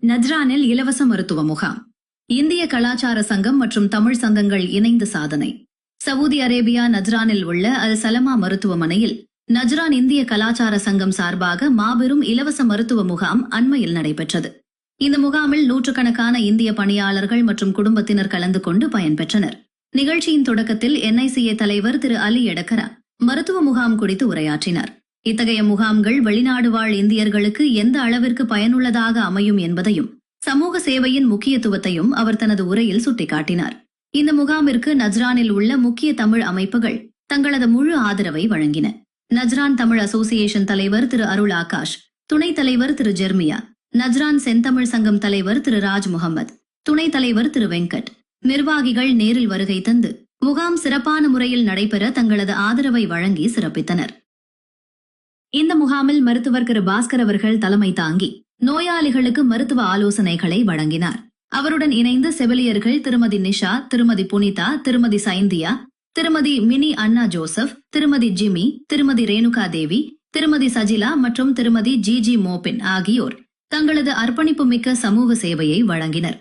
நஜ்ரானில் இலவச மருத்துவ முகாம். இந்திய கலாச்சார சங்கம் மற்றும் தமிழ் சங்கங்கள் இணைந்து சாதனை. சவுதி அரேபியா நஜ்ரானில் உள்ள அல் சலமா மருத்துவமனையில் நஜ்ரான் இந்திய கலாச்சார சங்கம் சார்பாக மாபெரும் இலவச மருத்துவ முகாம் அண்மையில் நடைபெற்றது. இந்த முகாமில் நூற்றுக்கணக்கான இந்திய பணியாளர்கள் மற்றும் குடும்பத்தினர் கலந்து கொண்டு பயன்பெற்றனர். நிகழ்ச்சியின் தொடக்கத்தில் NICA தலைவர் திரு அலி எடக்கரா மருத்துவ முகாம் குறித்து உரையாற்றினார். இத்தகைய முகாம்கள் வெளிநாடு வாழ் இந்தியர்களுக்கு எந்த அளவிற்கு பயனுள்ளதாக அமையும் என்பதையும் சமூக சேவையின் முக்கியத்துவத்தையும் அவர் தனது உரையில் சுட்டிக்காட்டினார். இந்த முகாமிற்கு நஜ்ரானில் உள்ள முக்கிய தமிழ் அமைப்புகள் தங்களது முழு ஆதரவை வழங்கின. நஜ்ரான் தமிழ் அசோசியேஷன் தலைவர் திரு அருள் ஆகாஷ், துணைத் தலைவர் திரு ஜெர்மியா, நஜ்ரான் செந்தமிழ் சங்கம் தலைவர் திரு ராஜ் முகமது, துணைத் தலைவர் திரு வெங்கட், நிர்வாகிகள் நேரில் வருகை தந்து முகாம் சிறப்பான முறையில் நடைபெற தங்களது ஆதரவை வழங்கி சிறப்பித்தனர். இந்த முகாமில் மருத்துவர் திரு பாஸ்கர் அவர்கள் தலைமை தாங்கி நோயாளிகளுக்கு மருத்துவ ஆலோசனைகளை வழங்கினார். அவருடன் இணைந்து செவிலியர்கள் திருமதி நிஷா, திருமதி புனிதா, திருமதி சைந்தியா, திருமதி மினி அண்ணா ஜோசப், திருமதி ஜிமி, திருமதி ரேணுகா தேவி, திருமதி சஜிலா மற்றும் திருமதி ஜிஜி மோபின் ஆகியோர் தங்களது அர்ப்பணிப்பு மிக்க சமூக சேவையை வழங்கினர்.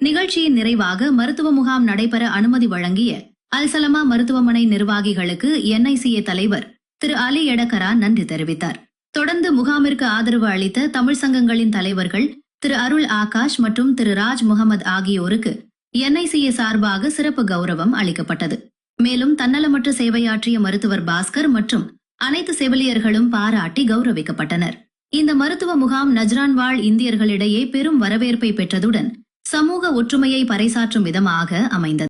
நிகழ்ச்சியின் நிறைவாக மருத்துவ முகாம் நடைபெற அனுமதி வழங்கிய அல்சலமா மருத்துவமனை நிர்வாகிகளுக்கு NICA தலைவர் திரு அலி எடக்கரா நன்றி தெரிவித்தார். தொடர்ந்து முகாமிற்கு ஆதரவு அளித்த தமிழ் சங்கங்களின் தலைவர்கள் திரு அருள் ஆகாஷ் மற்றும் திரு ராஜ் முகமது ஆகியோருக்கு NICA சார்பாக சிறப்பு கௌரவம் அளிக்கப்பட்டது. மேலும் தன்னலமற்ற சேவையாற்றிய மருத்துவர் பாஸ்கர் மற்றும் அனைத்து செவிலியர்களும் பாராட்டி கௌரவிக்கப்பட்டனர். இந்த மருத்துவ முகாம் நஜ்ரான் வாழ் இந்தியர்களிடையே பெரும் வரவேற்பை பெற்றதுடன் சமூக ஒற்றுமையை பறைசாற்றும் விதமாக அமைந்தது.